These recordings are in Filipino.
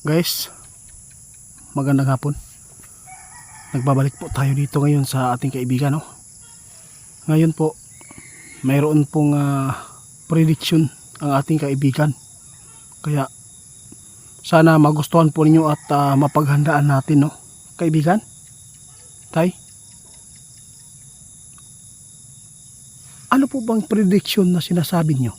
Guys, magandang hapon. Nagbabalik po tayo dito ngayon sa ating kaibigan, no? Ngayon po, mayroon pong prediction ang ating kaibigan. Kaya sana magustuhan po ninyo at mapaghandaan natin, no? Kaibigan? Tay? Ano po bang prediction na sinasabi nyo?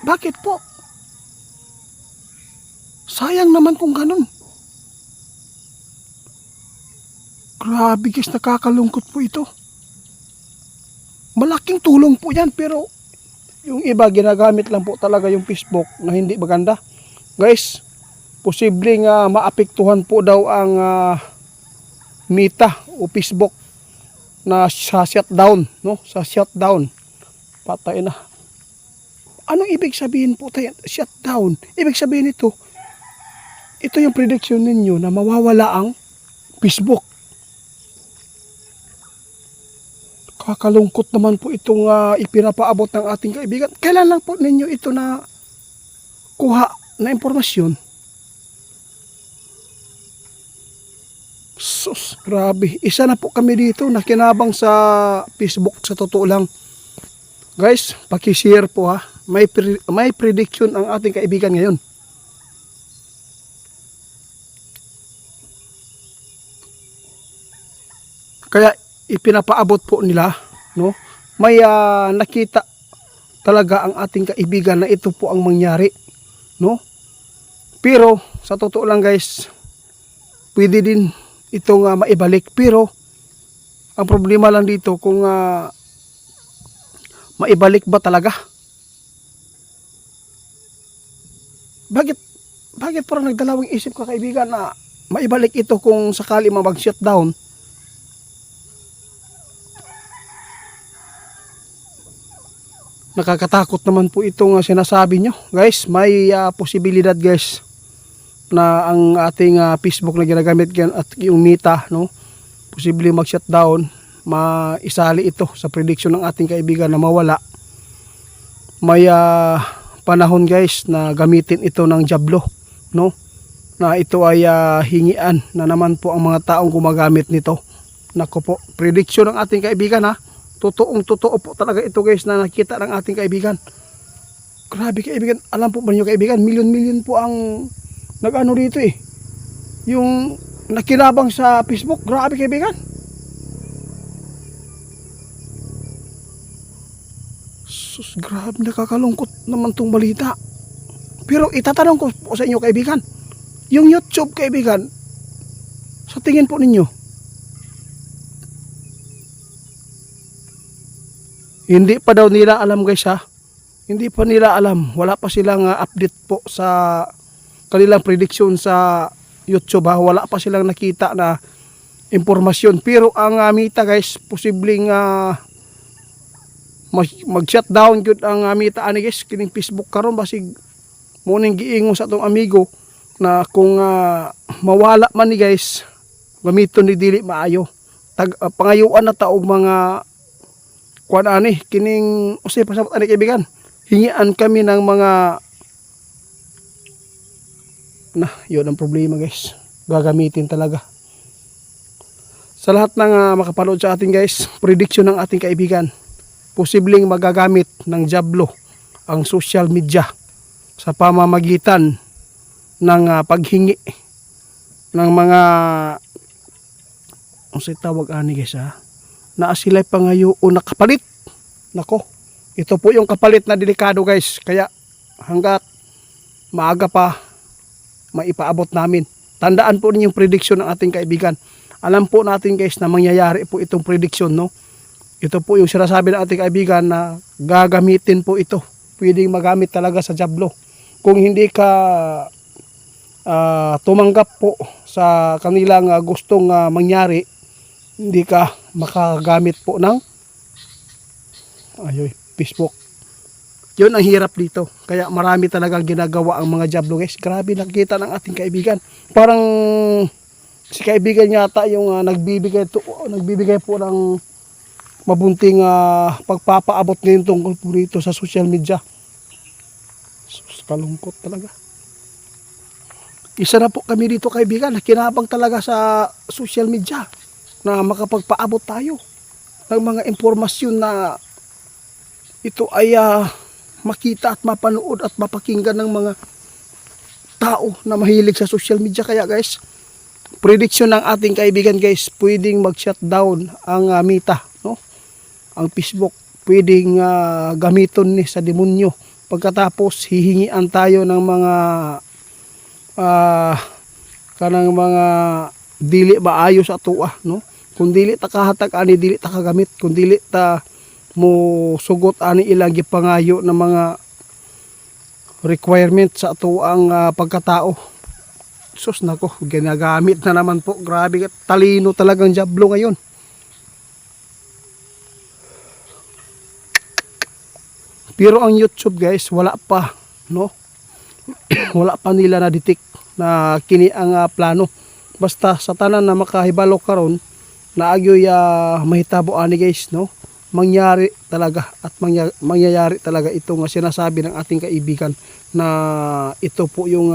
Bakit po? Sayang naman kung ganun. Grabe guys, nakakalungkot po ito. Malaking tulong po yan, pero yung iba ginagamit lang po talaga yung Facebook na hindi maganda. Guys, posibleng maapektuhan po daw ang Meta o Facebook na sa shutdown, no? Sa shutdown. Patay na. Anong ibig sabihin po tayo? Shutdown. Ibig sabihin ito yung prediction ninyo na mawawala ang Facebook. Kakalungkot naman po itong ipinapaabot ng ating kaibigan. Kailan lang po ninyo ito na kuha na impormasyon? Sus, grabe. Isa na po kami dito na kinabang sa Facebook sa totoo lang. Guys, paki-share po ha. May prediction ang ating kaibigan ngayon. Kaya ipinapaabot po nila, no? May nakita talaga ang ating kaibigan na ito po ang mangyari, no? Pero sa totoo lang guys, pwede din itong maibalik, pero ang problema lang dito kung maibalik ba talaga? Bakit parang nagdalawang isip ka kaibigan na maibalik ito kung sakali mag-shutdown? Nakakatakot naman po itong sinasabi nyo. Guys, may posibilidad guys na ang ating Facebook na ginagamit at yung Meta, no? Posibleng mag-shutdown, maisali ito sa prediction ng ating kaibigan na mawala. May panahon guys na gamitin ito ng jablo, no? Na ito ay hingian na naman po ang mga taong gumagamit nito. Nako po, prediction ng ating kaibigan ha. Totoo po talaga ito guys na nakita ng ating kaibigan. Grabe kaibigan, alam po ba niyo kaibigan, milyon po ang nag-ano dito eh. Yung nakinabang sa Facebook, grabe kaibigan. Sus, grabe, nakakalungkot naman tong balita. Pero itatanong ko po sa inyo kaibigan, yung YouTube kaibigan, sa tingin po ninyo, hindi pa daw nila alam guys ha, hindi pa nila alam, wala pa silang update po sa kanilang prediction sa YouTube ha, wala pa silang nakita na impormasyon. Pero ang Meta guys, posibleng mag-shutdown gyud ang Meta ani guys kining Facebook karon basig mo ning giingon sa atong amigo na kung mawala man ni guys gamiton ni dili maayo pangayuan na ta og mga kuan ani kining usay pasabot ani kaibigan, hingian kami ng mga na yun ang problema guys, gagamitin talaga sa lahat ng makapanood sa atin guys. Prediction ng ating kaibigan, posibleng magagamit ng jablo ang social media sa pamamagitan ng paghingi ng mga unsay tawag ani guys ha, na sila pangayoon na kapalit. Nako, ito po yung kapalit na delikado guys, kaya hanggat maaga pa maipaabot namin. Tandaan po ninyong prediction ng ating kaibigan. Alam po natin guys na mangyayari po itong prediction, no? Ito po yung sinasabi ng ating kaibigan na gagamitin po ito. Pwedeng magamit talaga sa jablo. Kung hindi ka tumanggap po sa kanilang gustong mangyari, hindi ka makagamit po ng Facebook. Yun ang hirap dito. Kaya marami talagang ginagawa ang mga jablo guys. Grabe, nakita ng ating kaibigan. Parang si kaibigan yata yung nagbibigay po ng mabunting pagpapaabot ngayon tungkol po rito sa social media. Kalungkot talaga. Isa na po kami dito kaibigan, nakinabang talaga sa social media na makapagpaabot tayo ng mga impormasyon na ito ay makita at mapanood at mapakinggan ng mga tao na mahilig sa social media. Kaya guys, prediction ng ating kaibigan guys, pwedeng mag-shutdown ang Meta, no? Ang Facebook pwedeng gamiton ni sa demonyo. Pagkatapos hihingian tayo ng mga kanang mga dili maayos ato no? Kung dili ta kahatag ani dili ta kagamit, kung dili ta mo sugot ani ilang gipangayo ng mga requirement sa ato ang pagkatao. Sus nako, ginagamit na naman po. Grabe, talino talagang Diablo ngayon. Pero ang YouTube guys, wala pa, no? Wala pa nila na detect na kini ang plano. Basta sa tanan na makahibalo karon na agyoy mahitabo ani guys, no? Mangyari talaga at mangyayari talaga ito nga sinasabi ng ating kaibigan na ito po yung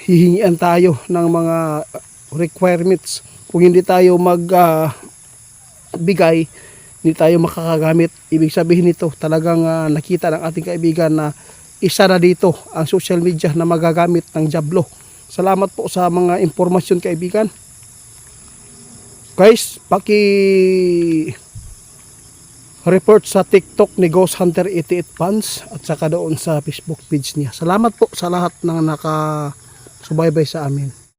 hihingian tayo ng mga requirements. Kung hindi tayo bigay, hindi tayo makakagamit. Ibig sabihin nito talagang nakita ng ating kaibigan na isa na dito ang social media na magagamit ng Diablo. Salamat po sa mga impormasyon kaibigan. Guys, report sa TikTok ni Ghost Hunter 88 Fans at saka doon sa Facebook page niya. Salamat po sa lahat ng nakasubaybay sa amin.